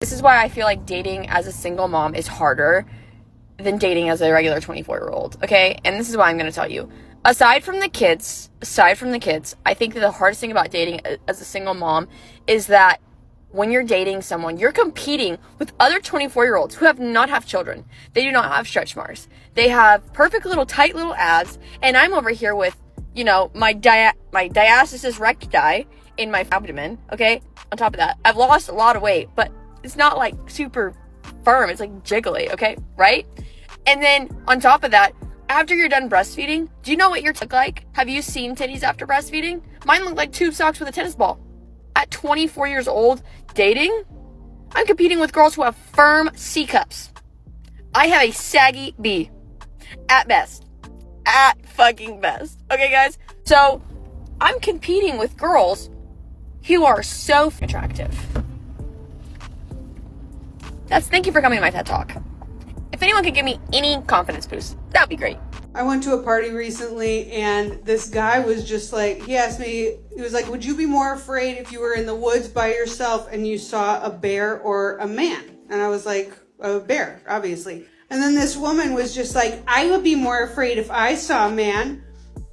This is why I feel like dating as a single mom is harder than dating as a regular 24-year-old, okay? And this is why I'm going to tell you. Aside from the kids, I think that the hardest thing about dating as a single mom is that when you're dating someone, you're competing with other 24-year-olds who have not have children. They do not have stretch marks. They have perfect little tight little abs, and I'm over here with, you know, my diastasis recti in my abdomen, okay? On top of that, I've lost a lot of weight, but it's not like super firm. It's like jiggly, okay? Right? And then on top of that, after you're done breastfeeding, do you know what your tits look like? Have you seen titties after breastfeeding? Mine look like tube socks with a tennis ball. At 24 years old, dating, I'm competing with girls who have firm C cups. I have a saggy B. At best. At fucking best. Okay, guys? So, I'm competing with girls who are so attractive. Thank you for coming to my TED Talk. If anyone could give me any confidence boost, that would be great. I went to a party recently and this guy was just like, he asked me, he was like, would you be more afraid if you were in the woods by yourself and you saw a bear or a man? And I was like, a bear, obviously. And then this woman was just like, I would be more afraid if I saw a man.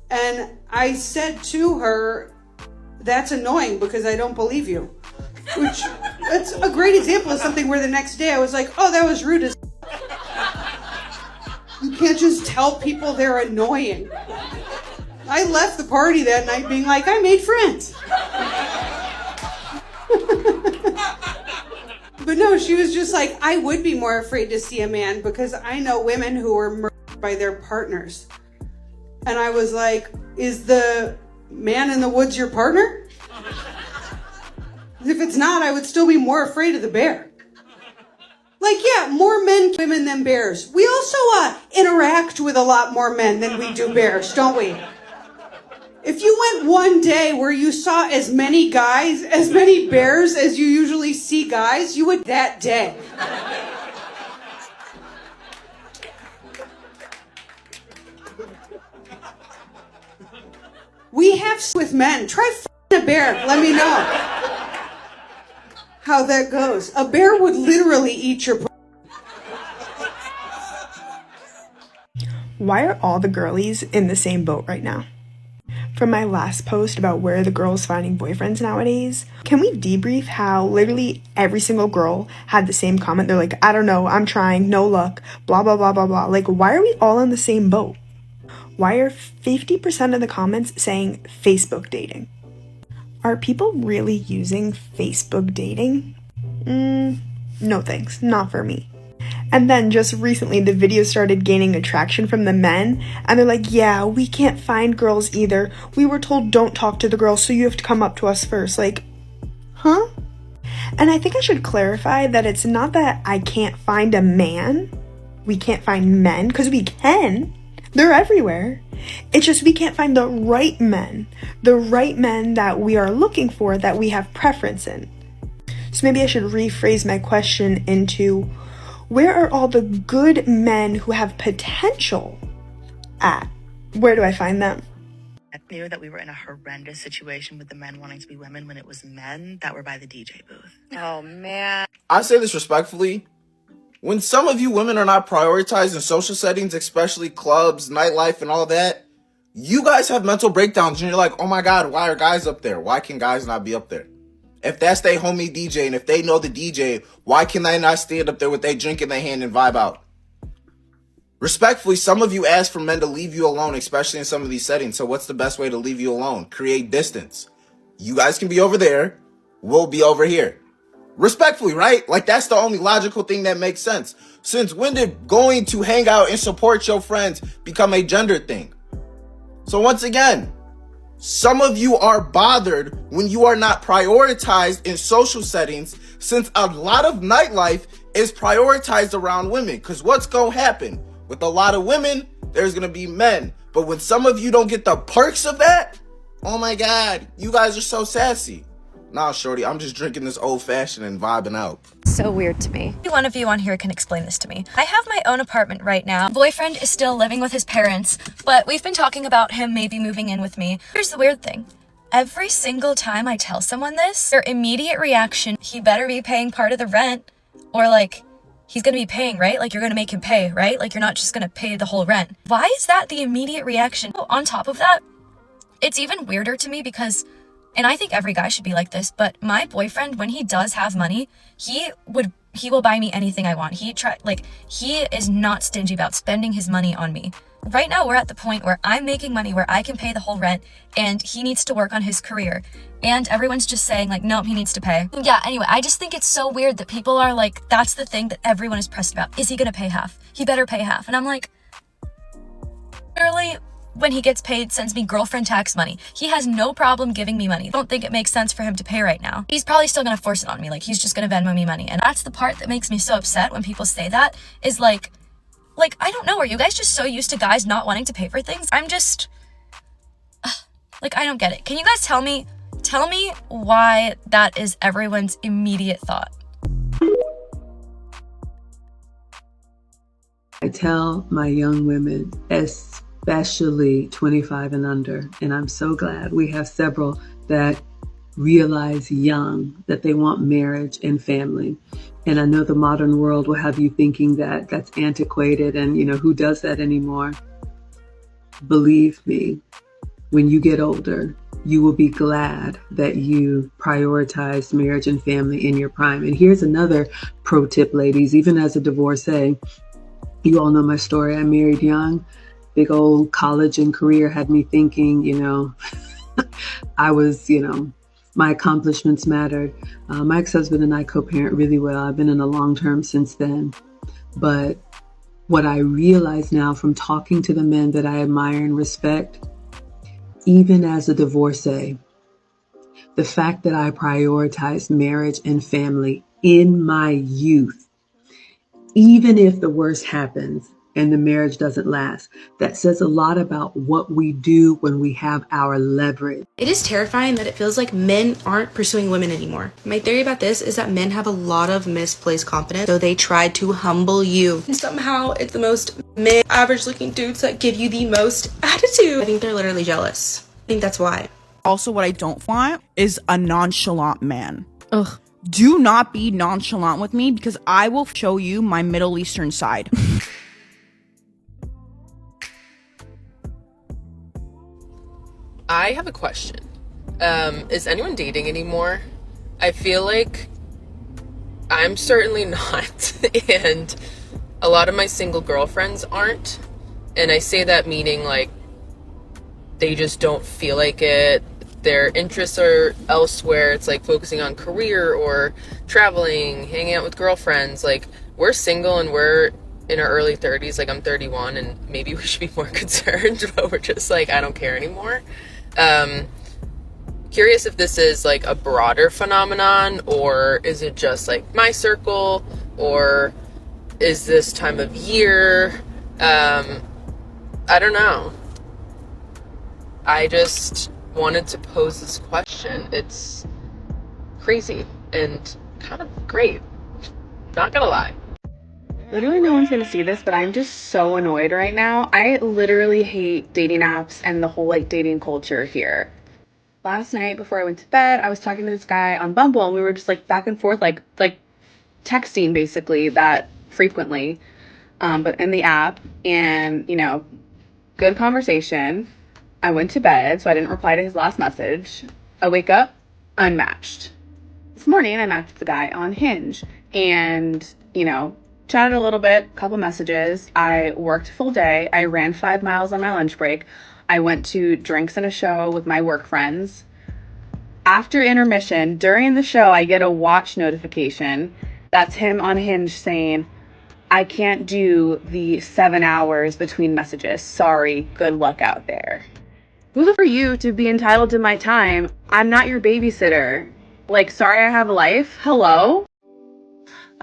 And I said to her, that's annoying because I don't believe you. Which, that's a great example of something where the next day I was like, oh, that was rude as You can't just tell people they're annoying. I left the party that night being like, I made friends. But no, she was just like, I would be more afraid to see a man because I know women who were murdered by their partners. And I was like, is the man in the woods your partner? If it's not, I would still be more afraid of the bear. Like, yeah, more men, women than bears. We also interact with a lot more men than we do bears, don't we? If you went one day where you saw as many guys, as many bears as you usually see guys, you would that day. We have with men. Try f***ing a bear. Let me know how that goes. A bear would literally eat your... Why are all the girlies in the same boat right now? From my last post about where are the girls finding boyfriends nowadays, can we debrief how literally every single girl had the same comment? They're like, I don't know, I'm trying, no luck, blah, blah, blah, blah, blah. Like, why are we all in the same boat? Why are 50% of the comments saying Facebook dating? Are people really using Facebook dating? No thanks, not for me. And then just recently the video started gaining attraction from the men and they're like, yeah, we can't find girls either. We were told don't talk to the girls, so you have to come up to us first. Like, huh? And I think I should clarify that it's not that I can't find a man. We can't find men, because we can. They're everywhere. It's just we can't find the right men that we are looking for, that we have preference in. So maybe I should rephrase my question into, where are all the good men who have potential at? Where do I find them? I knew that we were in a horrendous situation with the men wanting to be women when it was men that were by the DJ booth. Oh, man. I say this respectfully. When some of you women are not prioritized in social settings, especially clubs, nightlife, and all that, you guys have mental breakdowns and you're like, oh my God, why are guys up there? Why can guys not be up there? If that's their homie DJ and if they know the DJ, why can they not stand up there with their drink in their hand and vibe out? Respectfully, some of you ask for men to leave you alone, especially in some of these settings. So what's the best way to leave you alone? Create distance. You guys can be over there. We'll be over here. Respectfully, right? Like, that's the only logical thing that makes sense. Since when did going to hang out and support your friends become a gender thing? So once again, some of you are bothered when you are not prioritized in social settings, since a lot of nightlife is prioritized around women. Because what's going to happen? With a lot of women, there's going to be men. But when some of you don't get the perks of that, oh my God, you guys are so sassy. Nah, shorty, I'm just drinking this old fashioned and vibing out. So weird to me. One of you on here can explain this to me. I have my own apartment right now. My boyfriend is still living with his parents, but we've been talking about him maybe moving in with me. Here's the weird thing. Every single time I tell someone this, their immediate reaction, he better be paying part of the rent. Or like, he's gonna be paying, right? Like, you're gonna make him pay, right? Like, you're not just gonna pay the whole rent. Why is that the immediate reaction? On top of that, it's even weirder to me because, and I think every guy should be like this, but my boyfriend, when he does have money, he will buy me anything I want. He is not stingy about spending his money on me. Right now, we're at the point where I'm making money where I can pay the whole rent, and he needs to work on his career. And everyone's just saying like, nope, he needs to pay. Yeah, anyway, I just think it's so weird that people are like, that's the thing that everyone is pressed about. Is he gonna pay half? He better pay half. And I'm like, literally, when he gets paid, sends me girlfriend tax money. He has no problem giving me money. I don't think it makes sense for him to pay right now. He's probably still gonna force it on me. Like, he's just gonna Venmo me money. And that's the part that makes me so upset when people say that, is like, I don't know, are you guys just so used to guys not wanting to pay for things? I'm just, like, I don't get it. Can you guys tell me why that is everyone's immediate thought? I tell my young women, especially 25 and under, and I'm so glad we have several that realize young that they want marriage and family. And I know the modern world will have you thinking that that's antiquated and, who does that anymore? Believe me, when you get older, you will be glad that you prioritized marriage and family in your prime. And here's another pro tip, ladies, even as a divorcee, you all know my story. I married young. Big old college and career had me thinking, I was, my accomplishments mattered. My ex-husband and I co-parent really well. I've been in a long-term since then. But what I realize now from talking to the men that I admire and respect, even as a divorcee, the fact that I prioritized marriage and family in my youth, even if the worst happens and the marriage doesn't last, that says a lot about what we do when we have our leverage. It is terrifying that it feels like men aren't pursuing women anymore. My theory about this is that men have a lot of misplaced confidence, so they try to humble you. And somehow it's the most average looking dudes that give you the most attitude. I think they're literally jealous. I think that's why. Also, what I don't want is a nonchalant man. Ugh. Do not be nonchalant with me because I will show you my Middle Eastern side. I have a question. Is anyone dating anymore? I feel like I'm certainly not, and a lot of my single girlfriends aren't. And I say that meaning like they just don't feel like it. Their interests are elsewhere. It's like focusing on career or traveling, hanging out with girlfriends. Like, we're single and we're in our early 30s. Like, I'm 31 and maybe we should be more concerned, but we're just like, I don't care anymore. Curious if this is like a broader phenomenon, or is it just like my circle, or is this time of year? I don't know. I just wanted to pose this question. It's crazy and kind of great. Not gonna lie. Literally no one's gonna see this, but I'm just so annoyed right now. I literally hate dating apps and the whole like dating culture here. Last night before I went to bed, I was talking to this guy on Bumble and we were just like back and forth, like texting basically that frequently, but in the app, and good conversation. I went to bed, so I didn't reply to his last message. I wake up, unmatched. This morning I matched with the guy on Hinge and, chatted a little bit, couple messages. I worked a full day. I ran 5 miles on my lunch break. I went to drinks and a show with my work friends. After intermission, during the show, I get a watch notification. That's him on Hinge saying, I can't do the 7 hours between messages. Sorry, good luck out there. Who are you to be entitled to my time? I'm not your babysitter. Like, sorry I have a life? Hello?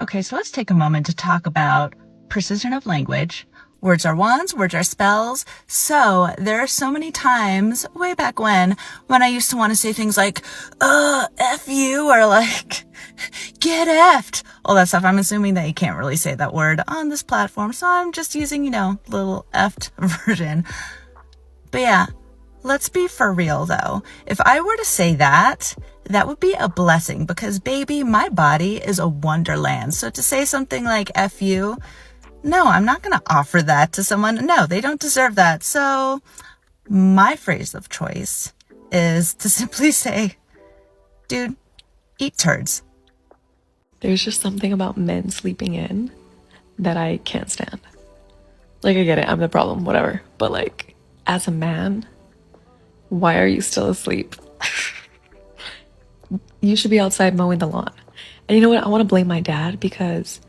Okay, so let's take a moment to talk about precision of language. Words are wands, words are spells. So there are so many times way back when I used to want to say things like, F you, or like, get effed. All that stuff. I'm assuming that you can't really say that word on this platform, so I'm just using, little effed version. But yeah, let's be for real though. If I were to say that, that would be a blessing because, baby, my body is a wonderland. So to say something like F you, no, I'm not going to offer that to someone. No, they don't deserve that. So my phrase of choice is to simply say, dude, eat turds. There's just something about men sleeping in that I can't stand. Like, I get it, I'm the problem, whatever. But like, as a man, why are you still asleep? You should be outside mowing the lawn. And you know what? I want to blame my dad because,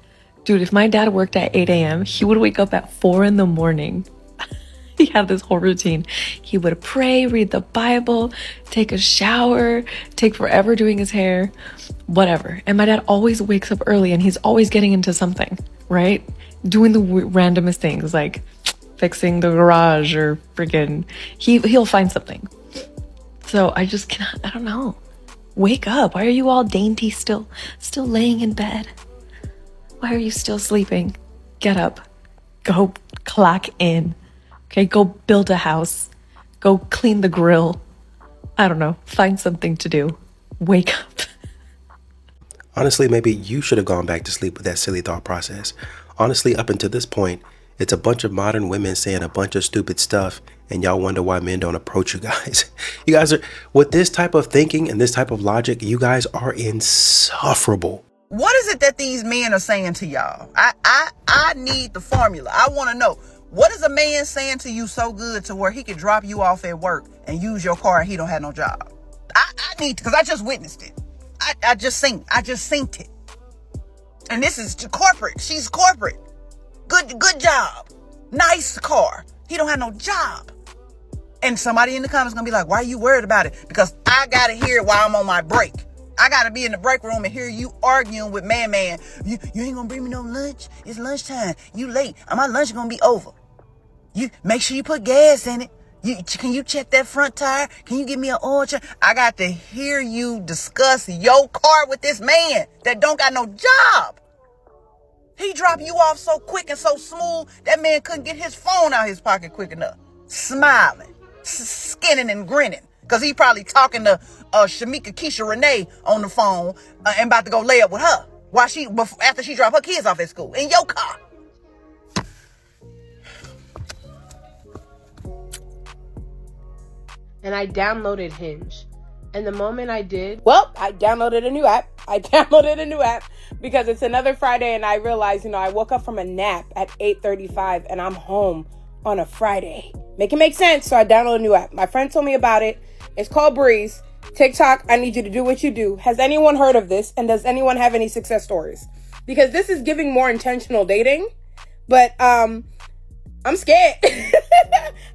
dude, if my dad worked at 8 a.m., he would wake up at 4 in the morning. He had this whole routine. He would pray, read the Bible, take a shower, take forever doing his hair, whatever. And my dad always wakes up early and he's always getting into something, right? Doing the randomest things like fixing the garage or friggin' he'll find something. So I just cannot, I don't know. Wake up. Why are you all dainty still laying in bed? Why are you still sleeping? Get up. Go clock in. Okay, go build a house. Go clean the grill. I don't know. Find something to do. Wake up. Honestly, maybe you should have gone back to sleep with that silly thought process. Honestly, up until this point, it's a bunch of modern women saying a bunch of stupid stuff, and y'all wonder why men don't approach you guys. You guys are, with this type of thinking and this type of logic, you guys are insufferable. What is it that these men are saying to y'all? I need the formula. I want to know. What is a man saying to you so good to where he can drop you off at work and use your car and he don't have no job? I need to, because I just witnessed it. I just seen it. And this is corporate. She's corporate. Good job. Nice car. He don't have no job. And somebody in the comments gonna be like, why are you worried about it? Because I gotta hear it while I'm on my break. I gotta be in the break room and hear you arguing with man. You ain't gonna bring me no lunch? It's lunchtime. You late. My lunch is gonna be over. You make sure you put gas in it. Can you check that front tire? Can you give me an oil check? I got to hear you discuss your car with this man that don't got no job. He dropped you off so quick and so smooth, that man couldn't get his phone out his pocket quick enough. Smiling, skinning and grinning. Because he probably talking to Shamika Keisha Renee on the phone and about to go lay up with her after she dropped her kids off at school in your car. And I downloaded Hinge. And the moment I did, I downloaded a new app because it's another Friday and I realized, I woke up from a nap at 8:35 and I'm home on a Friday. Make it make sense. So I downloaded a new app. My friend told me about it. It's called Breeze. TikTok, I need you to do what you do. Has anyone heard of this? And does anyone have any success stories? Because this is giving more intentional dating. But I'm scared.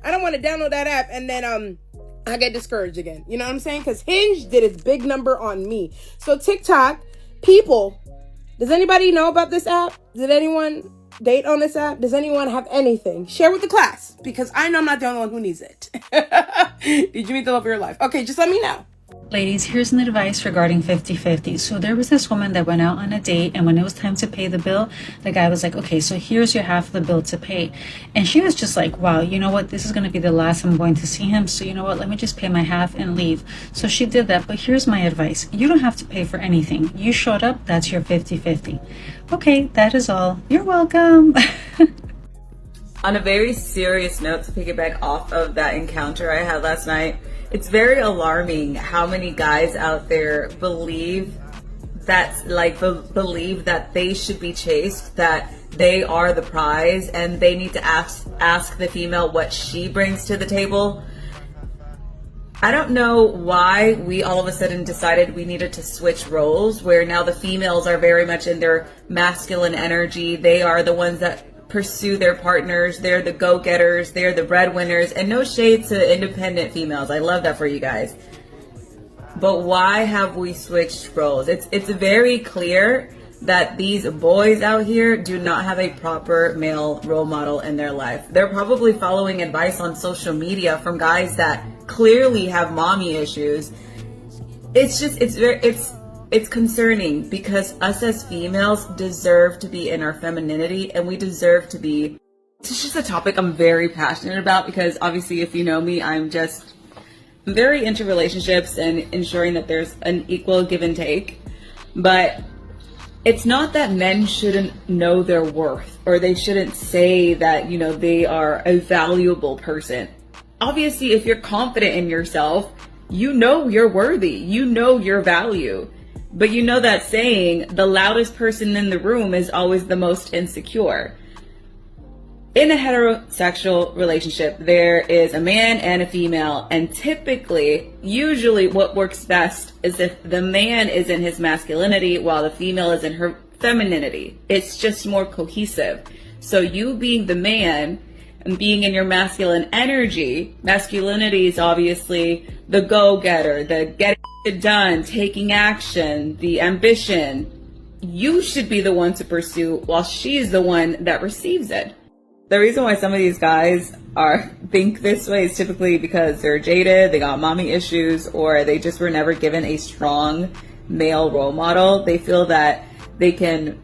I don't want to download that app and then I get discouraged again. You know what I'm saying? Because Hinge did its big number on me. So TikTok, people, does anybody know about this app? Did anyone date on this app? Does anyone have anything? Share with the class, because I know I'm not the only one who needs it. Did you meet the love of your life? Okay, just let me know. Ladies, here's an advice regarding 50-50. So there was this woman that went out on a date, and when it was time to pay the bill, the guy was like, okay, so here's your half of the bill to pay. And she was just like, wow, you know what? This is going to be the last I'm going to see him. So you know what? Let me just pay my half and leave. So she did that. But here's my advice. You don't have to pay for anything. You showed up. That's your 50-50. Okay, that is all. You're welcome. On a very serious note, to piggyback off of that encounter I had last night, it's very alarming how many guys out there believe that they should be chased, that they are the prize, and they need to ask the female what she brings to the table. I don't know why we all of a sudden decided we needed to switch roles, where now the females are very much in their masculine energy. They are the ones that pursue their partners. They're the go-getters. They're the breadwinners. And no shade to independent females. I love that for you guys. But why have we switched roles? It's very clear that these boys out here do not have a proper male role model in their life. They're probably following advice on social media from guys that clearly have mommy issues. It's concerning, because us as females deserve to be in our femininity, and we deserve to be. It's just a topic I'm very passionate about, because obviously if you know me, I'm just I'm very into relationships and ensuring that there's an equal give and take, but it's not that men shouldn't know their worth or they shouldn't say that, they are a valuable person. Obviously, if you're confident in yourself, you're worthy, your value. But that saying, the loudest person in the room is always the most insecure. In a heterosexual relationship, there is a man and a female, and usually what works best is if the man is in his masculinity while the female is in her femininity. It's just more cohesive. So you being the man and being in your masculine energy, masculinity is obviously the go-getter, the getting it done, taking action, the ambition. You should be the one to pursue while she's the one that receives it. The reason why some of these guys think this way is typically because they're jaded, they got mommy issues, or they just were never given a strong male role model. They feel that they feel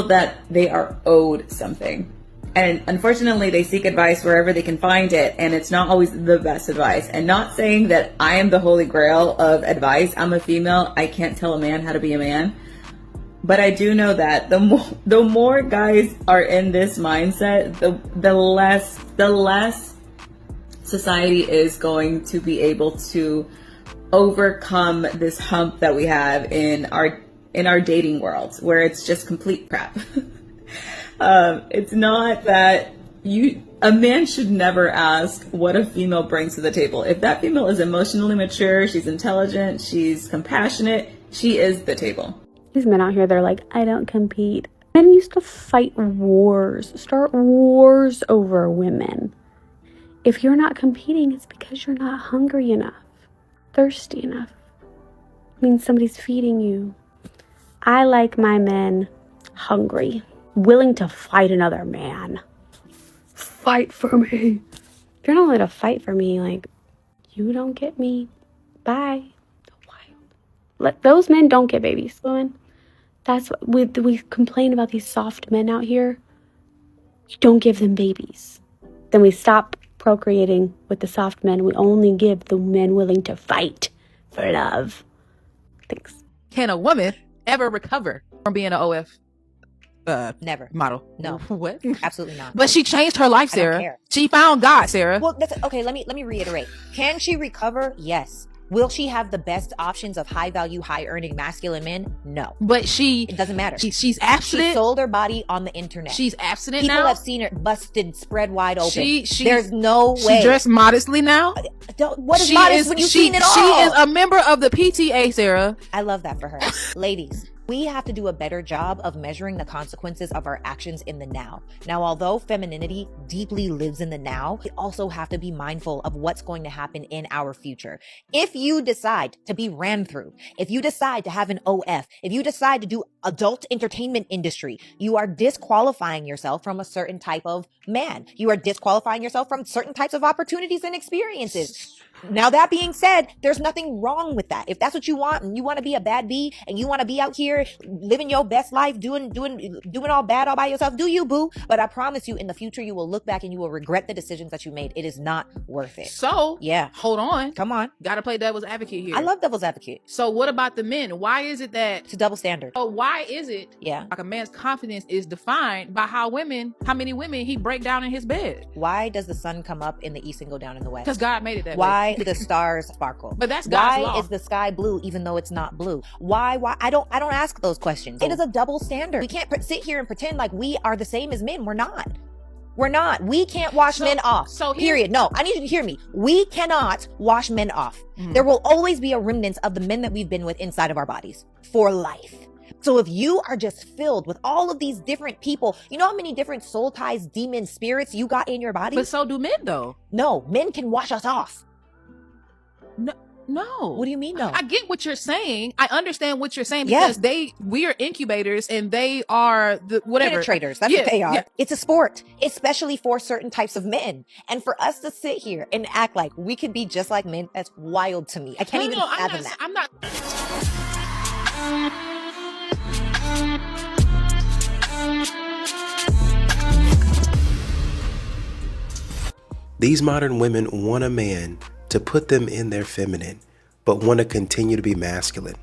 that they are owed something. And unfortunately, they seek advice wherever they can find it, and it's not always the best advice. And not saying that I am the holy grail of advice. I'm a female. I can't tell a man how to be a man. But I do know that the more guys are in this mindset, the less society is going to be able to overcome this hump that we have in our dating world, where it's just complete crap. It's not that a man should never ask what a female brings to the table. If that female is emotionally mature, she's intelligent, she's compassionate, she is the table. These men out here, they're like, I don't compete. Men used to fight wars, start wars over women. If you're not competing, it's because you're not hungry enough, thirsty enough. It means somebody's feeding you. I like my men hungry, willing to fight another man. Fight for me. You're not only to fight for me, like, you don't get me, bye. Those men don't get babies, women. That's what we complain about, these soft men out here. You don't give them babies. Then we stop procreating with the soft men. We only give the men willing to fight for love. Thanks. Can a woman ever recover from being an OF never model? No. What? Absolutely not. But she changed her life, I don't Sarah. care. She found God, Sarah. Well, okay. Let me reiterate. Can she recover? Yes. Will she have the best options of high value, high earning masculine men? No. But it doesn't matter. She's abstinent. She sold her body on the internet. She's abstinent People now. have seen her busted, spread wide open. There's There's no way. She dressed modestly now. What is modest when you've seen it all? She is a member of the PTA, Sarah. I love that for her. Ladies, we have to do a better job of measuring the consequences of our actions in the now. Now, although femininity deeply lives in the now, we also have to be mindful of what's going to happen in our future. If you decide to be ran through, if you decide to have an OF, if you decide to do adult entertainment industry, you are disqualifying yourself from a certain type of man. You are disqualifying yourself from certain types of opportunities and experiences. Now, that being said, there's nothing wrong with that. If that's what you want and you want to be a bad bee and you want to be out here living your best life, doing all bad all by yourself, do you, boo? But I promise you, in the future, you will look back and you will regret the decisions that you made. It is not worth it. So, yeah. Hold on. Come on. Gotta play devil's advocate here. I love devil's advocate. So what about the men? Why is it that it's a double standard? Oh, why is it? Yeah. Like a man's confidence is defined by how many women he break down in his bed. Why does the sun come up in the east and go down in the west? Because God made it that way. Why do the stars sparkle? But that's God's law. Why is the sky blue even though it's not blue? Why? I don't ask those questions. It is a double standard. We can't sit here and pretend like we are the same as men. We're not. We're not. We can't wash men off. Period. No, I need you to hear me. We cannot wash men off. There will always be a remnant of the men that we've been with inside of our bodies for life. So if you are just filled with all of these different people, you know how many different soul ties, demon spirits you got in your body? But so do men though. No, men can wash us off. No. What do you mean no? I get what you're saying. I understand what you're saying because we are incubators and they are the whatever. Penetrators. That's what they are. Yeah. It's a sport, especially for certain types of men. And for us to sit here and act like we could be just like men, that's wild to me. I can't even fathom that. I'm not. These modern women want a man to put them in their feminine, but want to continue to be masculine.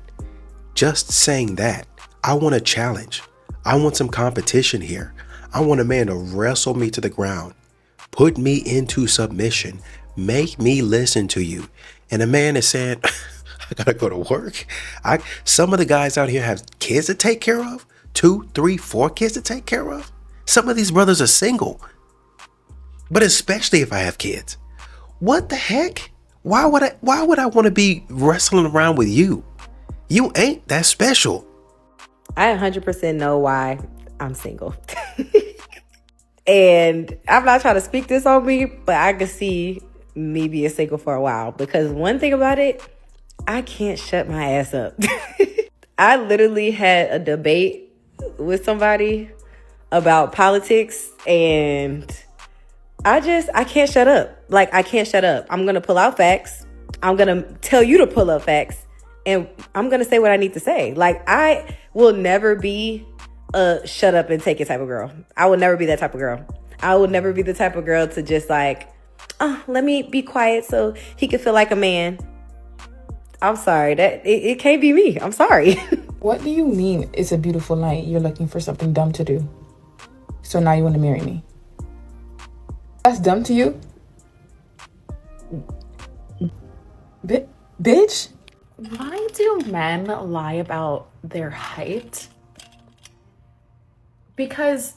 Just saying that, I want a challenge. I want some competition here. I want a man to wrestle me to the ground, put me into submission, make me listen to you. And a man is saying, I gotta go to work. Some of the guys out here have kids to take care of, 2, 3, 4 kids to take care of. Some of these brothers are single, but especially if I have kids. What the heck? Why would I want to be wrestling around with you? You ain't that special. I 100% know why I'm single. And I'm not trying to speak this on me, but I can see me being single for a while. Because one thing about it, I can't shut my ass up. I literally had a debate with somebody about politics, and I can't shut up. Like, I can't shut up. I'm going to pull out facts. I'm going to tell you to pull up facts, and I'm going to say what I need to say. Like, I will never be a shut up and take it type of girl. I will never be that type of girl. I will never be the type of girl to just like, oh, let me be quiet so he can feel like a man. I'm sorry. It can't be me. I'm sorry. What do you mean it's a beautiful night? You're looking for something dumb to do. So now you want to marry me. That's dumb to you? Bitch? Why do men lie about their height? Because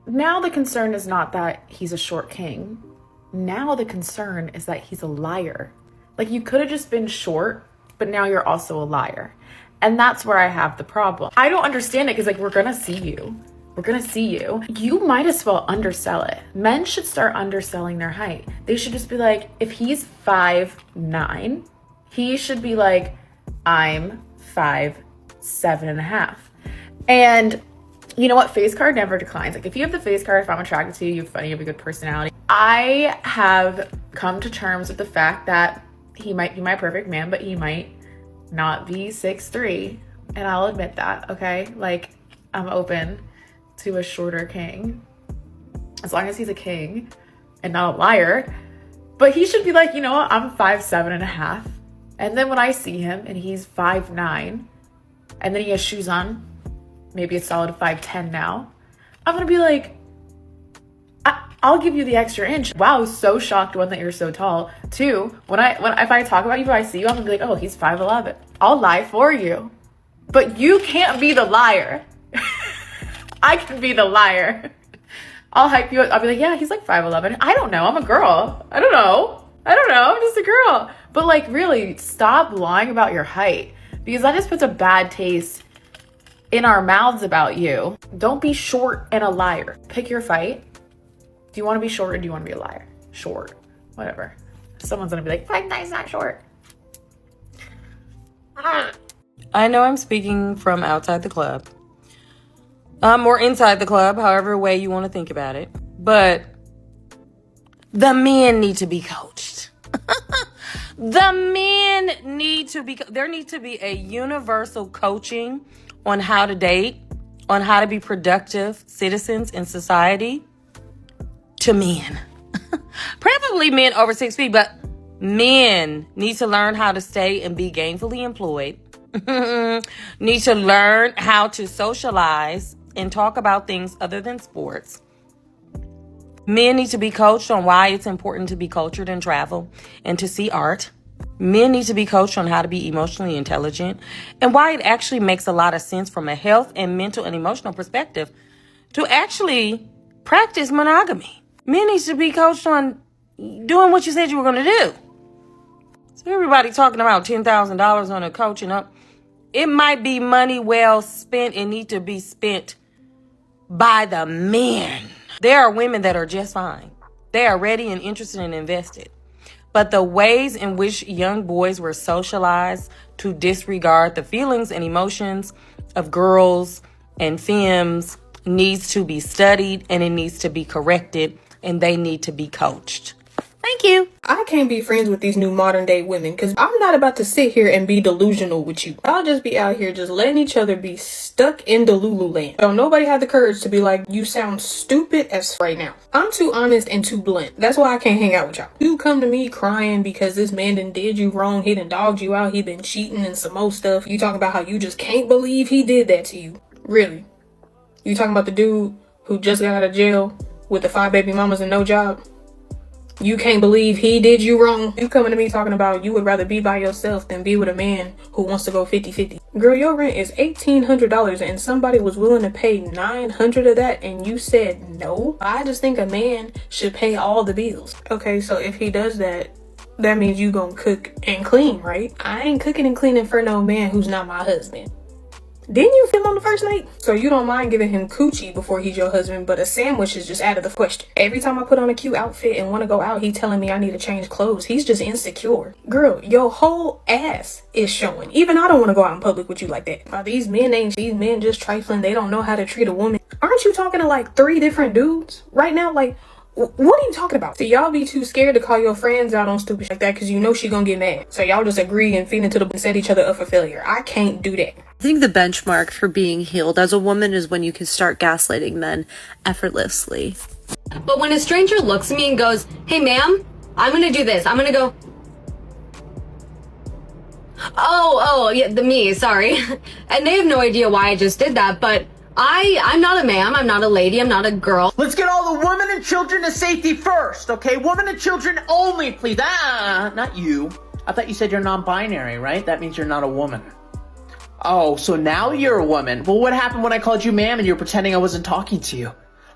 now the concern is not that he's a short king. Now the concern is that he's a liar. Like, you could have just been short, but now you're also a liar. And that's where I have the problem. I don't understand it because, like, we're gonna see you. We're gonna see you. You might as well undersell it. Men should start underselling their height. They should just be like, if he's 5'9", he should be like, I'm 5'7.5". And you know what? Face card never declines. Like, if you have the face card, if I'm attracted to you, you're funny, you have a good personality. I have come to terms with the fact that he might be my perfect man, but he might not be 6'3", and I'll admit that, okay? Like, I'm open to a shorter king, as long as he's a king and not a liar. But he should be like, you know what? I'm 5'7.5", and then when I see him and he's 5'9", and then he has shoes on, maybe a solid 5'10" now, I'm gonna be like, I'll give you the extra inch. Wow, so shocked, one, that you're so tall. Two, if I talk about you, if I see you, I'm gonna be like, oh, he's 5'11". I'll lie for you. But you can't be the liar. I can be the liar. I'll hype you up. I'll be like, yeah, he's like 5'11". I don't know. I'm a girl. I don't know. I'm just a girl. But, like, really, stop lying about your height, because that just puts a bad taste in our mouths about you. Don't be short and a liar. Pick your fight. Do you want to be short or do you want to be a liar? Short. Whatever. Someone's going to be like, 5'9" not short. I know I'm speaking from outside the club. Or inside the club, however way you want to think about it. But the men need to be coached. The men need to be, there needs to be a universal coaching on how to date, on how to be productive citizens in society to men. Preferably men over 6 feet, but men need to learn how to stay and be gainfully employed. Need to learn how to socialize and talk about things other than sports. Men need to be coached on why it's important to be cultured and travel and to see art. Men need to be coached on how to be emotionally intelligent and why it actually makes a lot of sense from a health and mental and emotional perspective to actually practice monogamy. Men need to be coached on doing what you said you were going to do. So everybody talking about $10,000 on a coaching up, it might be money well spent and need to be spent by the men. There are women that are just fine. They are ready and interested and invested. But the ways in which young boys were socialized to disregard the feelings and emotions of girls and femmes needs to be studied, and it needs to be corrected, and they need to be coached. Thank you. I can't be friends with these new modern day women because I'm not about to sit here and be delusional with you. I'll just be out here just letting each other be stuck in Delulu land. Don't nobody have the courage to be like, you sound stupid as right now. I'm too honest and too blunt. That's why I can't hang out with y'all. You come to me crying because this man done did you wrong. He done dogged you out. He been cheating and some more stuff. You talk about how you just can't believe he did that to you. Really? You talking about the dude who just got out of jail with the 5 baby mamas and no job? You can't believe he did you wrong. You coming to me talking about you would rather be by yourself than be with a man who wants to go 50-50. Girl, your rent is $1,800 and somebody was willing to pay $900 of that and you said no? I just think a man should pay all the bills. Okay, so if he does that, that means you gonna cook and clean, right? I ain't cooking and cleaning for no man who's not my husband. Didn't you feel on the first night? So you don't mind giving him coochie before he's your husband, but a sandwich is just out of the question. Every time I put on a cute outfit and want to go out, he telling me I need to change clothes. He's just insecure. Girl, your whole ass is showing. Even I don't want to go out in public with you like that. These men just trifling. They don't know how to treat a woman. Aren't you talking to like 3 different dudes right now? Like, what are you talking about? So y'all be too scared to call your friends out on stupid shit like that because you know she gonna get mad. So y'all just agree and feed into the set each other up for failure. I can't do that. I think the benchmark for being healed as a woman is when you can start gaslighting men effortlessly. But when a stranger looks at me and goes, hey ma'am, I'm gonna do this. I'm gonna go, oh, yeah, me, sorry. And they have no idea why I just did that, but I'm not a ma'am, I'm not a lady, I'm not a girl. Let's get all the women and children to safety first, okay? Women and children only, please. Not you. I thought you said you're non-binary, right? That means you're not a woman. Oh, so now you're a woman. Well, what happened when I called you ma'am and you were pretending I wasn't talking to you?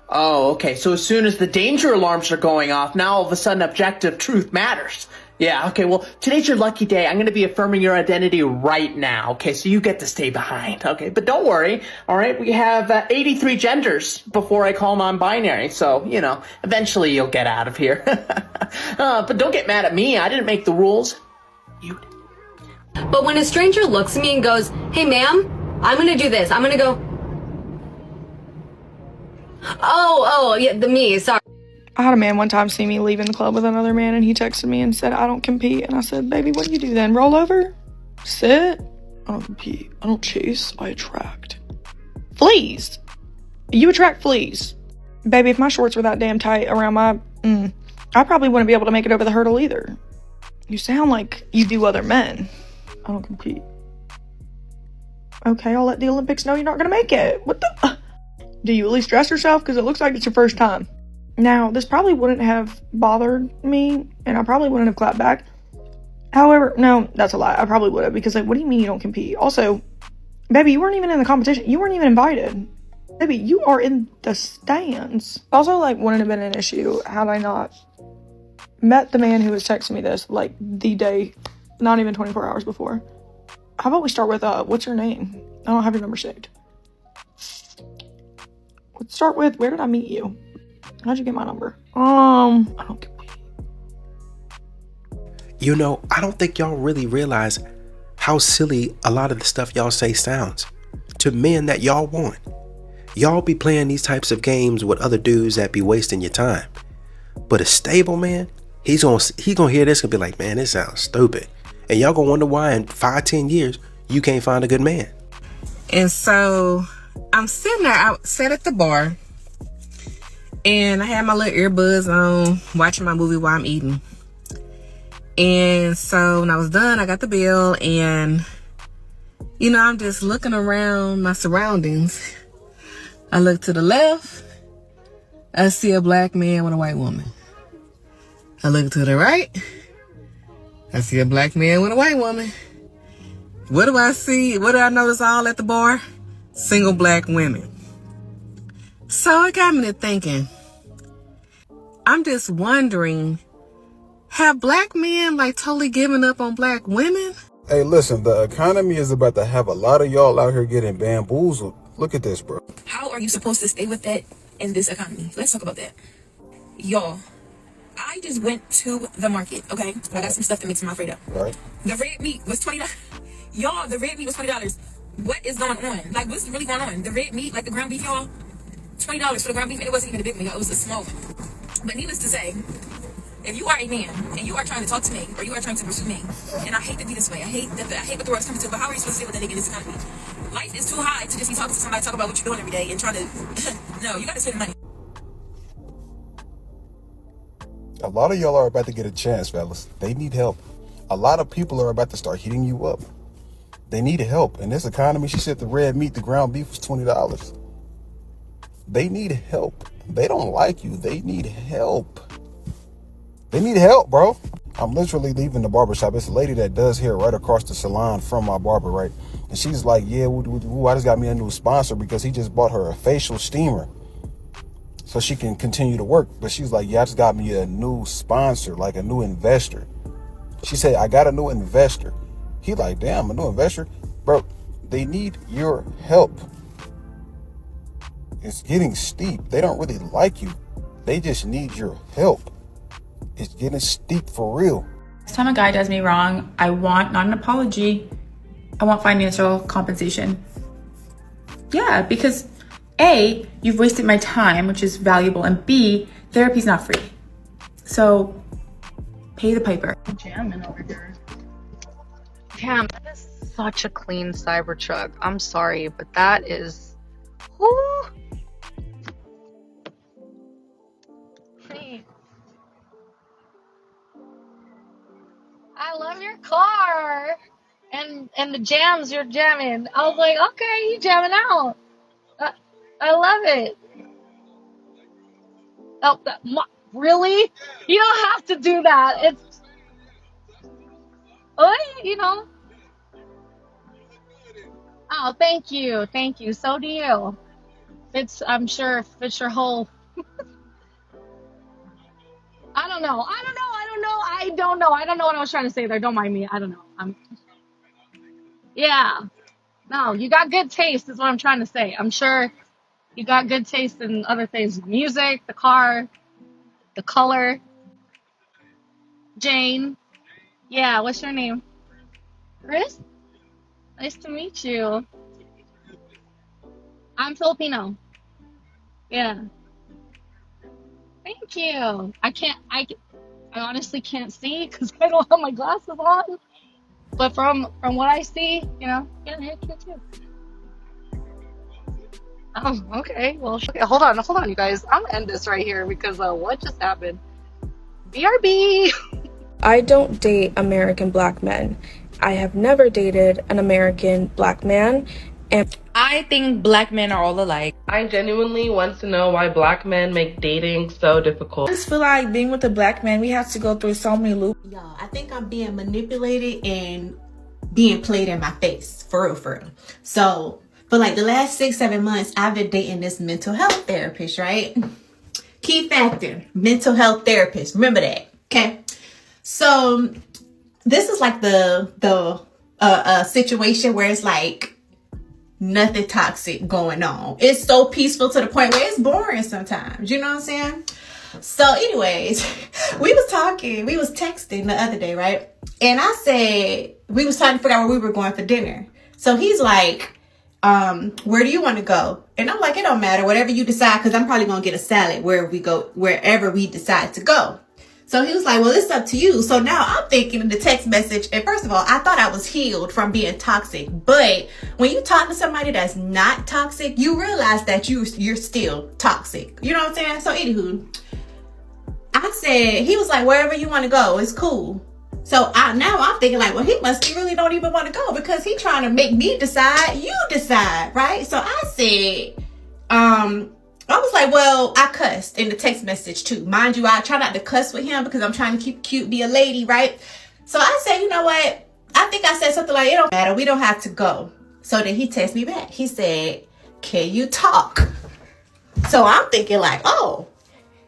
Oh, okay. So as soon as the danger alarms are going off, now all of a sudden objective truth matters. Yeah, okay, well, today's your lucky day. I'm going to be affirming your identity right now, okay? So you get to stay behind, okay? But don't worry, all right? We have 83 genders before I call non-binary, so, you know, eventually you'll get out of here. But don't get mad at me. I didn't make the rules. But when a stranger looks at me and goes, hey ma'am, I'm gonna do this. I'm gonna go, oh, yeah, me, sorry. I had a man one time see me leaving the club with another man and he texted me and said, I don't compete. And I said, baby, what do you do then? Roll over? Sit? I don't compete. I don't chase. I attract. Fleas. You attract fleas. Baby, if my shorts were that damn tight around my, I probably wouldn't be able to make it over the hurdle either. You sound like you do other men. I don't compete. Okay, I'll let the Olympics know you're not gonna make it. What the? Do you at least dress yourself? Because it looks like it's your first time. Now, this probably wouldn't have bothered me, and I probably wouldn't have clapped back. However, no, that's a lie. I probably would have, because, like, what do you mean you don't compete? Also, baby, you weren't even in the competition. You weren't even invited. Baby, you are in the stands. Also, like, wouldn't have been an issue had I not met the man who was texting me this, like, the day, not even 24 hours before. How about we start with, what's your name? I don't have your number saved. Let's start with, where did I meet you? How'd you get my number? I don't compete. You know, I don't think y'all really realize how silly a lot of the stuff y'all say sounds to men that y'all want. Y'all be playing these types of games with other dudes that be wasting your time. But a stable man, he gonna hear this and be like, man, this sounds stupid. And y'all gonna wonder why in 5-10 years you can't find a good man. And so I'm sitting there, I sat at the bar, and I had my little earbuds on, watching my movie while I'm eating. And so when I was done, I got the bill, and, you know, I'm just looking around my surroundings. I look to the left, I see a black man with a white woman. I look to the right, I see a black man with a white woman. What do I see? What do I notice all at the bar? Single black women. So it got me to thinking. I'm just wondering, have black men like totally given up on black women? Hey, listen, the economy is about to have a lot of y'all out here getting bamboozled. Look at this, bro. How are you supposed to stay with that in this economy? Let's talk about that. Y'all, I just went to the market, okay? I got some stuff to make some Alfredo. Right. The red meat was $20. Y'all, the red meat was $20. What is going on? Like, what's really going on? The red meat, like the ground beef, y'all, $20 for the ground beef. It wasn't even a big one, y'all. It was a small one. But needless to say, If you are a man and you are trying to talk to me or you are trying to pursue me, and I hate to be this way, I hate what the world's coming to, but how are you supposed to deal with that nigga in this economy? Life is too high to just be talking to somebody, talk about what you're doing every day and trying to, no, you got to spend money. A lot of y'all are about to get a chance, fellas. They need help. A lot of people are about to start hitting you up. They need help. In this economy, she said the red meat, the ground beef was $20. They need help. They don't like you. They need help. They need help, bro. I'm literally leaving the barbershop. It's a lady that does hair right across the salon from my barber, right? And she's like, yeah, I just got me a new sponsor because he just bought her a facial steamer so she can continue to work. But she's like, yeah, I just got me a new sponsor, like a new investor. She said, I got a new investor. He like, damn, a new investor? Bro, they need your help. It's getting steep. They don't really like you. They just need your help. It's getting steep for real. Next time a guy does me wrong, I want not an apology. I want financial compensation. Yeah, because A, you've wasted my time, which is valuable, and B, therapy's not free. So pay the piper. Jamming over here. Damn, that is such a clean Cybertruck. I'm sorry, but that is. Whoo! I love your car and the jams you're jamming. I was like, okay, you jamming out. I love it. Oh, really? You don't have to do that. It's, you know. Oh, thank you, thank you. So do you. I'm sure if it's your whole. I don't know. I don't know what I was trying to say there. Don't mind me. I don't know. Yeah. No, you got good taste is what I'm trying to say. I'm sure you got good taste in other things. Music, the car, the color. Jane. Yeah, what's your name? Chris? Nice to meet you. I'm Filipino. Yeah. Thank you. I honestly can't see because I don't have my glasses on. But from what I see, yeah, you're cute too. Oh, okay. Well, okay, hold on, you guys. I'm gonna end this right here because what just happened? BRB. I don't date American black men. I have never dated an American black man. And I think black men are all alike. I genuinely want to know why black men make dating so difficult. I just feel like being with a black man, we have to go through so many loops. Y'all, I think I'm being manipulated and being played in my face, for real. So, for like the last 6-7 months, I've been dating this mental health therapist, right? Key factor, mental health therapist. Remember that, okay? So, this is like the situation where it's like nothing toxic going on. It's so peaceful to the point where it's boring sometimes. You know what I'm saying? So anyways, we was texting the other day, right? And I said, we was trying to figure out where we were going for dinner. So he's like, where do you want to go? And I'm like, it don't matter, whatever you decide, because I'm probably going to get a salad wherever we decide to go. So he was like, well, it's up to you. So now I'm thinking in the text message, and first of all, I thought I was healed from being toxic. But when you talk to somebody that's not toxic, you realize that you're still toxic. You know what I'm saying? So anywho, I said, he was like, wherever you want to go, it's cool. So now I'm thinking like, well, he must really don't even want to go because he trying to make me decide. You decide, right? So I said, I was like, well, I cussed in the text message too. Mind you, I try not to cuss with him because I'm trying to keep cute, be a lady, right? So I said, you know what? I think I said something like, it don't matter. We don't have to go. So then he texted me back. He said, can you talk? So I'm thinking like, oh,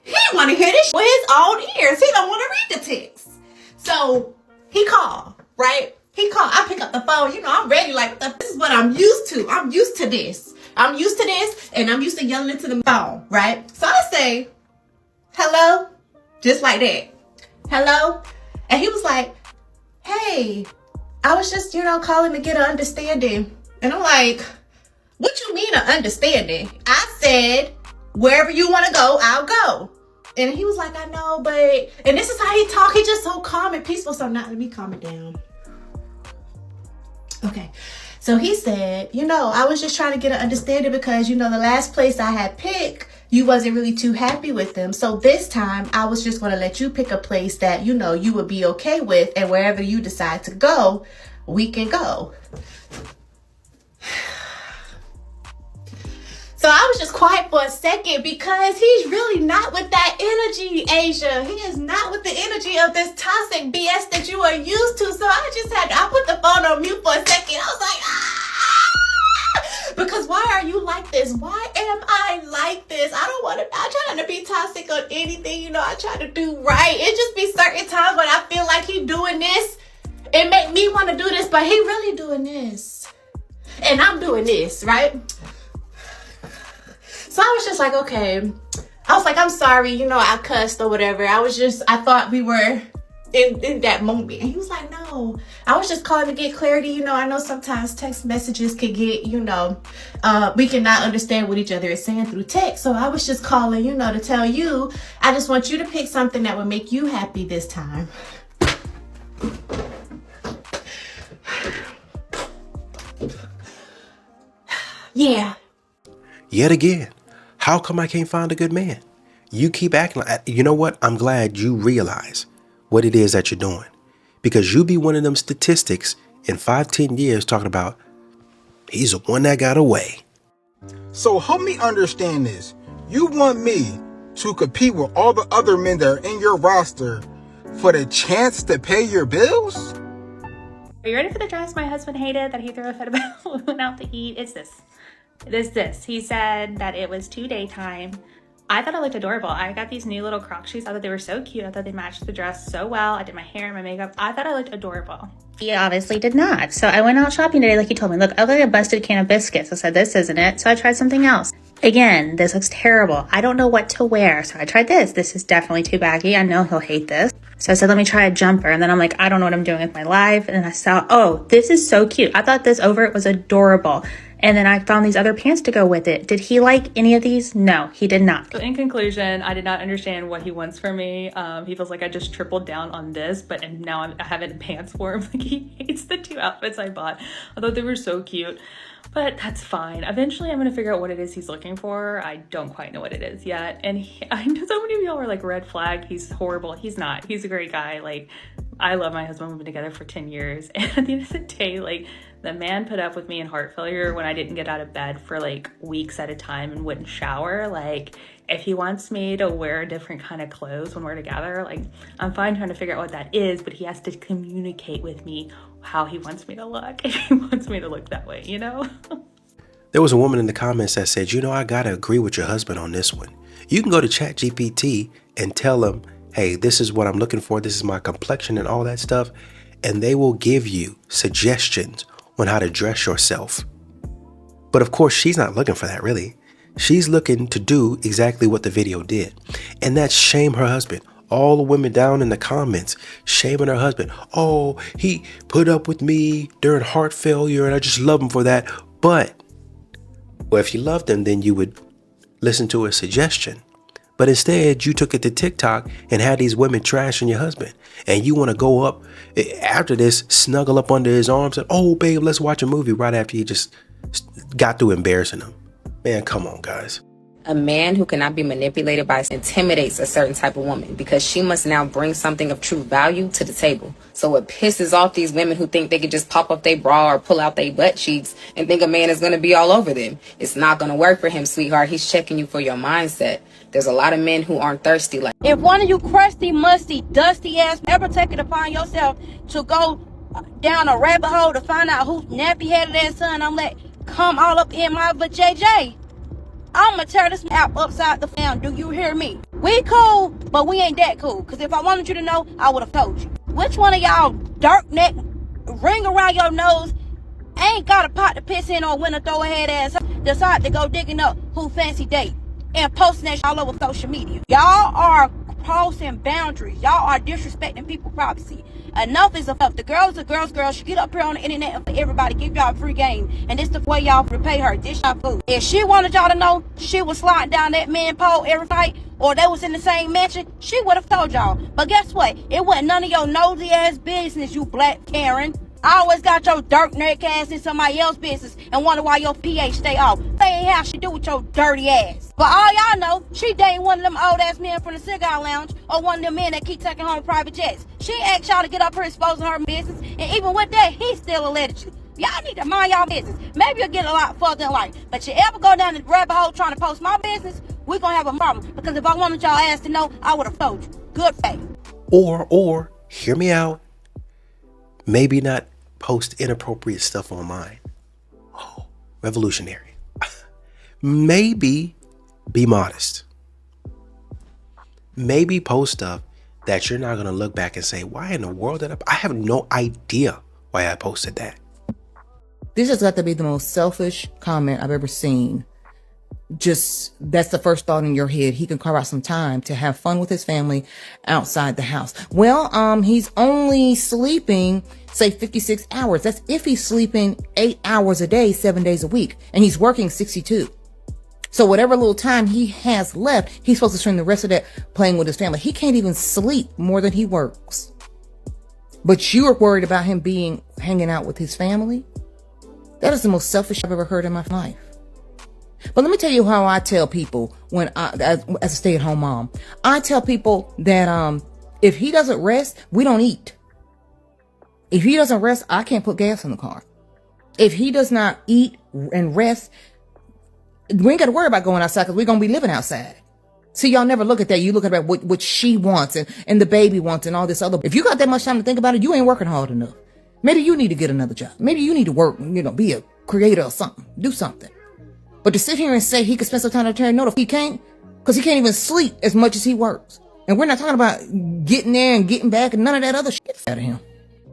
he want to hear this with his own ears. He don't want to read the text. So he called, right? He called. I pick up the phone. You know, I'm ready. Like, this is what I'm used to. I'm used to this. I'm used to this, and I'm used to yelling into the phone, right? So I say, hello, just like that. Hello? And he was like, hey, I was just, calling to get an understanding. And I'm like, what you mean an understanding? I said, wherever you want to go, I'll go. And he was like, I know, but, and this is how he talk. He just so calm and peaceful. So now let me calm it down. Okay. So he said, I was just trying to get an understanding because, the last place I had picked, you wasn't really too happy with them. So this time I was just going to let you pick a place that, you would be okay with. And wherever you decide to go, we can go. So I was just quiet for a second because he's really not with that energy, Asia. He is not with the energy of this toxic BS that you are used to. So I put the phone on mute for a second. I was like, because why are you like this? Why am I like this? I'm trying to be toxic on anything. I try to do right. It just be certain times when I feel like he doing this. It make me want to do this, but he really doing this. And I'm doing this, right? So I was just like, okay. I was like, I'm sorry, I cussed or whatever. I thought we were in that moment. And he was like, no, I was just calling to get clarity. I know sometimes text messages can get, we cannot understand what each other is saying through text. So I was just calling, to tell you, I just want you to pick something that would make you happy this time. Yeah. Yet again, how come I can't find a good man? You keep acting like, you know what? I'm glad you realize what it is that you're doing. Because you be one of them statistics in 5-10 years talking about, he's the one that got away. So help me understand this. You want me to compete with all the other men that are in your roster for the chance to pay your bills? Are you ready for the dress my husband hated that he threw a fit about when we went out to eat? It's this. It is this. He said that it was too daytime. I thought it looked adorable. I got these new little Croc shoes. I thought they were so cute. I thought they matched the dress so well. I did my hair and my makeup. I thought I looked adorable. He obviously did not. So I went out shopping today like he told me. Look, I look like a busted can of biscuits. I said, this isn't it. So I tried something else. Again, this looks terrible. I don't know what to wear. So I tried this. This is definitely too baggy. I know he'll hate this. So I said, let me try a jumper. And then I'm like, I don't know what I'm doing with my life. And then I saw, oh, this is so cute. I thought this over it was adorable. And then I found these other pants to go with it. Did he like any of these? No, he did not. So in conclusion, I did not understand what he wants from me. He feels like I just tripled down on this, and now I have it in pants for him. Like, he hates the 2 outfits I bought. I thought they were so cute. But that's fine. Eventually, I'm going to figure out what it is he's looking for. I don't quite know what it is yet. And I know so many of y'all are like, red flag, he's horrible. He's not. He's a great guy. Like, I love my husband. We've been together for 10 years. And at the end of the day, like, the man put up with me in heart failure when I didn't get out of bed for like weeks at a time and wouldn't shower. Like, if he wants me to wear a different kind of clothes when we're together, like, I'm fine trying to figure out what that is, but he has to communicate with me how he wants me to look. If he wants me to look that way, There was a woman in the comments that said, I got to agree with your husband on this one. You can go to ChatGPT and tell him, hey, this is what I'm looking for. This is my complexion and all that stuff. And they will give you suggestions on how to dress yourself. But of course, she's not looking for that, really. She's looking to do exactly what the video did. And that's shame her husband. All the women down in the comments shaming her husband. Oh, he put up with me during heart failure and I just love him for that. But, well, if you loved him, then you would listen to a suggestion. But instead, you took it to TikTok and had these women trashing your husband. And you want to go up after this, snuggle up under his arms and, oh, babe, let's watch a movie right after you just got through embarrassing him. Man, come on, guys. A man who cannot be manipulated by intimidates a certain type of woman because she must now bring something of true value to the table. So it pisses off these women who think they could just pop up their bra or pull out their butt cheeks and think a man is going to be all over them. It's not going to work for him, sweetheart. He's checking you for your mindset. There's a lot of men who aren't thirsty like. If one of you crusty, musty, dusty ass ever take it upon yourself to go down a rabbit hole to find out who's nappy headed ass son I'm let come all up in my JJ, I'm gonna tear this app upside the down. Do you hear me? We cool, but we ain't that cool. Cause if I wanted you to know, I would have told you. Which one of y'all dirt neck, ring around your nose, ain't got a pot to piss in or when to throw a head ass decide to go digging up who fancy date and posting that all over social media? Y'all are crossing boundaries. Y'all are disrespecting people's privacy. Enough is enough. The girl's a girl's girl. She get up here on the internet and for everybody give y'all a free game. And this the way y'all repay her. This y'all food. If she wanted y'all to know she was sliding down that man pole every fight, or they was in the same mansion, she would have told y'all. But guess what? It wasn't none of your nosy ass business, you black Karen. I always got your dirt neck ass in somebody else's business and wonder why your pH stay off. They ain't have shit to do with your dirty ass. But all y'all know, she dating one of them old ass men from the cigar lounge or one of them men that keep taking home private jets. She asked y'all to get up here exposing her business, and even with that, he's still allegedly. Y'all need to mind y'all business. Maybe you'll get a lot further in life. But you ever go down the rabbit hole trying to post my business, we're gonna have a problem. Because if I wanted y'all ass to know, I would have told you. Good faith. Or, hear me out. Maybe not post inappropriate stuff online. Oh, revolutionary. Maybe be modest. Maybe post stuff that you're not going to look back and say, why in the world did I have no idea why I posted that. This has got to be the most selfish comment I've ever seen. Just, that's the first thought in your head. He can carve out some time to have fun with his family outside the house. Well, he's only sleeping, say 56 hours. That's if he's sleeping 8 hours a day, 7 days a week, and he's working 62. So whatever little time he has left, he's supposed to spend the rest of that playing with his family. He can't even sleep more than he works. But you are worried about him hanging out with his family? That is the most selfish I've ever heard in my life. But let me tell you how I tell people when as a stay-at-home mom. I tell people that if he doesn't rest, we don't eat. If he doesn't rest, I can't put gas in the car. If he does not eat and rest, we ain't got to worry about going outside because we're going to be living outside. See, y'all never look at that. You look at what she wants and the baby wants and all this other. If you got that much time to think about it, you ain't working hard enough. Maybe you need to get another job. Maybe you need to work, be a creator or something. Do something. But to sit here and say he could spend some time to turn, no, he can't, because he can't even sleep as much as he works. And we're not talking about getting there and getting back and none of that other shit out of him.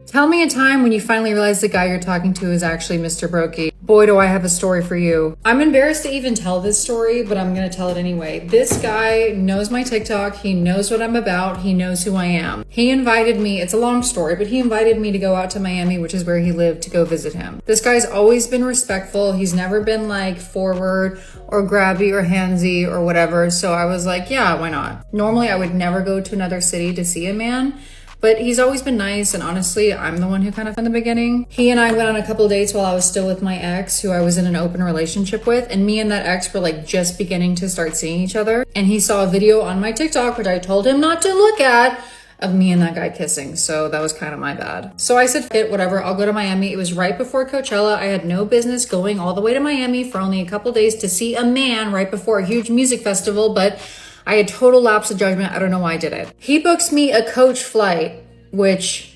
Tell me a time when you finally realize the guy you're talking to is actually Mr. Brokey. Boy, do I have a story for you. I'm embarrassed to even tell this story, but I'm going to tell it anyway. This guy knows my TikTok. He knows what I'm about. He knows who I am. He invited me, it's a long story, but he invited me to go out to Miami, which is where he lived, to go visit him. This guy's always been respectful. He's never been like forward or grabby or handsy or whatever. So I was like, yeah, why not? Normally I would never go to another city to see a man, but he's always been nice, and honestly, I'm the one who kind of in the beginning. He and I went on a couple of dates while I was still with my ex, who I was in an open relationship with, and me and that ex were like just beginning to start seeing each other. And he saw a video on my TikTok, which I told him not to look at, of me and that guy kissing. So that was kind of my bad. So I said, "F it, whatever, I'll go to Miami." It was right before Coachella. I had no business going all the way to Miami for only a couple days to see a man right before a huge music festival, but I had total lapse of judgment. I don't know why I did it. He books me a coach flight, which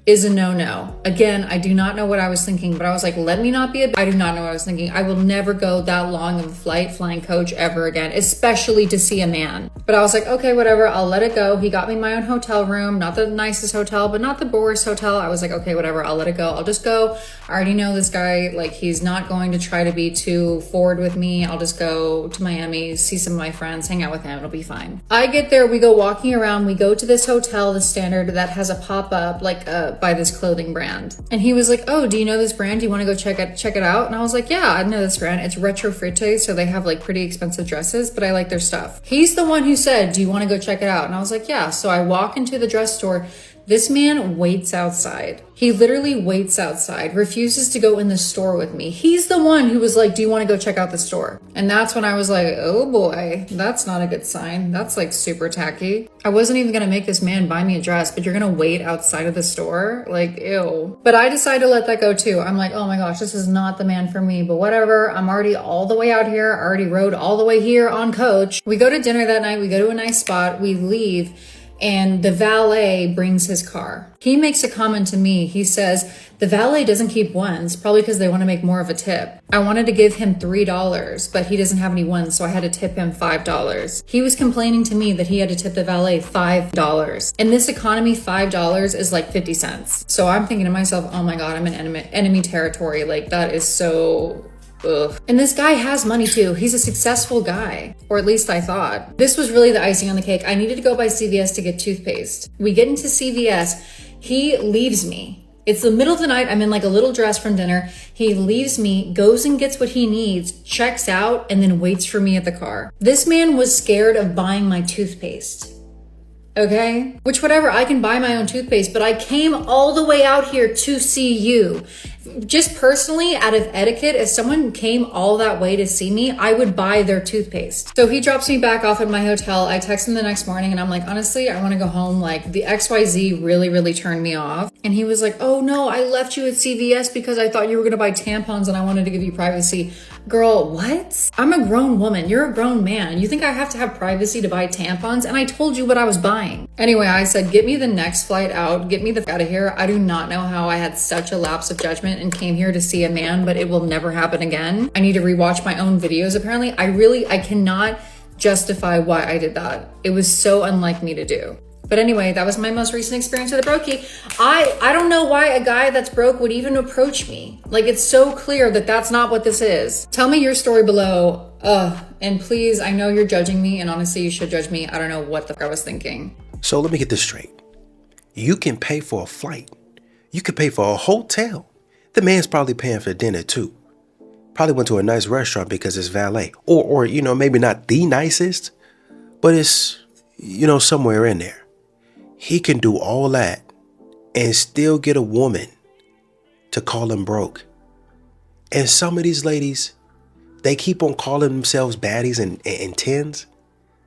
is a no-no. Again, I do not know what I was thinking, but I was like, let me not be I do not know what I was thinking. I will never go that long of a flight flying coach ever again, especially to see a man. But I was like, okay, whatever, I'll let it go. He got me my own hotel room, not the nicest hotel, but not the worst hotel. I was like, okay, whatever, I'll let it go. I'll just go. I already know this guy, like, he's not going to try to be too forward with me. I'll just go to Miami, see some of my friends, hang out with him, it'll be fine. I get there, we go walking around, we go to this hotel, the Standard, that has a pop-up, like, by this clothing brand. And he was like, oh, do you know this brand? Do you want to go check it out? And I was like, yeah, I know this brand. It's Retro Fritte, so they have like pretty expensive dresses, but I like their stuff. He's the one who said, do you want to go check it out? And I was like, yeah. So I walk into the dress store. This man waits outside. He literally waits outside, refuses to go in the store with me. He's the one who was like, do you want to go check out the store? And that's when I was like, oh boy, that's not a good sign. That's like super tacky. I wasn't even going to make this man buy me a dress, but you're going to wait outside of the store? Like, ew. But I decided to let that go too. I'm like, oh my gosh, this is not the man for me, but whatever. I'm already all the way out here. I already rode all the way here on Coach. We go to dinner that night. We go to a nice spot. We leave. And the valet brings his car. He makes a comment to me. He says, the valet doesn't keep ones, probably because they want to make more of a tip. I wanted to give him $3, but he doesn't have any ones, so I had to tip him $5. He was complaining to me that he had to tip the valet $5. In this economy, $5 is like 50 cents. So I'm thinking to myself, oh my God, I'm in enemy territory. Like, that is so... ugh. And this guy has money too. He's a successful guy, or at least I thought. This was really the icing on the cake. I needed to go by CVS to get toothpaste. We get into CVS. He leaves me It's the middle of the night. I'm in like a little dress from dinner. He leaves me, goes and gets what he needs, checks out, and then waits for me at the car. This man was scared of buying my toothpaste. Okay? Which, whatever, I can buy my own toothpaste, but I came all the way out here to see you. Just personally, out of etiquette, if someone came all that way to see me, I would buy their toothpaste. So he drops me back off at my hotel. I text him the next morning and I'm like, honestly, I want to go home. Like, the XYZ really, really turned me off. And he was like, oh no, I left you at CVS because I thought you were going to buy tampons and I wanted to give you privacy. Girl, what? I'm a grown woman. You're a grown man. You think I have to have privacy to buy tampons? And I told you what I was buying. Anyway, I said, get me the next flight out. Get me the f out of here. I do not know how I had such a lapse of judgment and came here to see a man, but it will never happen again. I need to rewatch my own videos. Apparently, I cannot justify why I did that. It was so unlike me to do. But anyway, that was my most recent experience with a brokey. I don't know why a guy that's broke would even approach me. Like, it's so clear that that's not what this is. Tell me your story below. And please, I know you're judging me, and honestly, you should judge me. I don't know what the f I was thinking. So let me get this straight. You can pay for a flight. You can pay for a hotel. The man's probably paying for dinner too. Probably went to a nice restaurant because it's valet. Or you know, maybe not the nicest, but it's, you know, somewhere in there. He can do all that and still get a woman to call him broke. And some of these ladies, they keep on calling themselves baddies and tens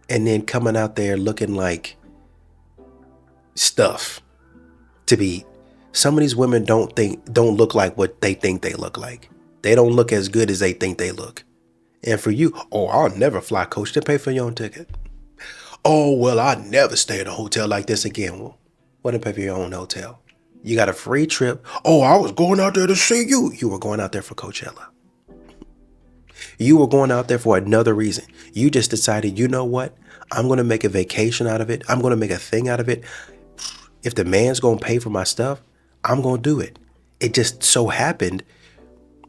and then coming out there looking like stuff to be. Some of these women don't look like what they think they look like. They don't look as good as they think they look. And for you, oh, I'll never fly coach to pay for your own ticket. Oh, well, I'll never stay in a hotel like this again. Well, why didn't pay for your own hotel? You got a free trip. Oh, I was going out there to see you. You were going out there for Coachella. You were going out there for another reason. You just decided, you know what? I'm going to make a vacation out of it. I'm going to make a thing out of it. If the man's going to pay for my stuff, I'm going to do it. It just so happened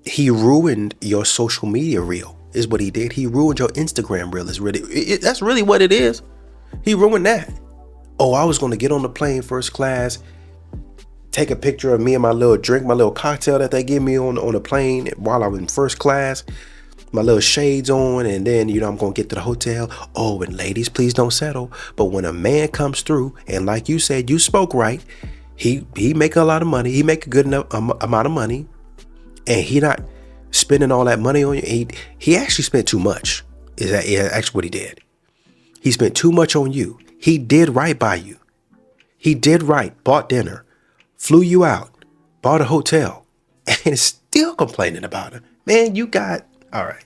he ruined your social media reel is what he did. He ruined your Instagram reel. That's really what it is. He ruined that. Oh, I was going to get on the plane first class, take a picture of me and my little drink, my little cocktail that they give me on the plane while I was in first class, my little shades on, and then, you know, I'm going to get to the hotel. Oh, and ladies, please don't settle. But when a man comes through, and like you said, you spoke right, he make a lot of money. He make a good enough amount of money, and he not spending all that money on you. He actually spent too much. Is actually what he did. He spent too much on you. He did right by you. He did right. Bought dinner, flew you out, bought a hotel, and is still complaining about it. Man, you got all right.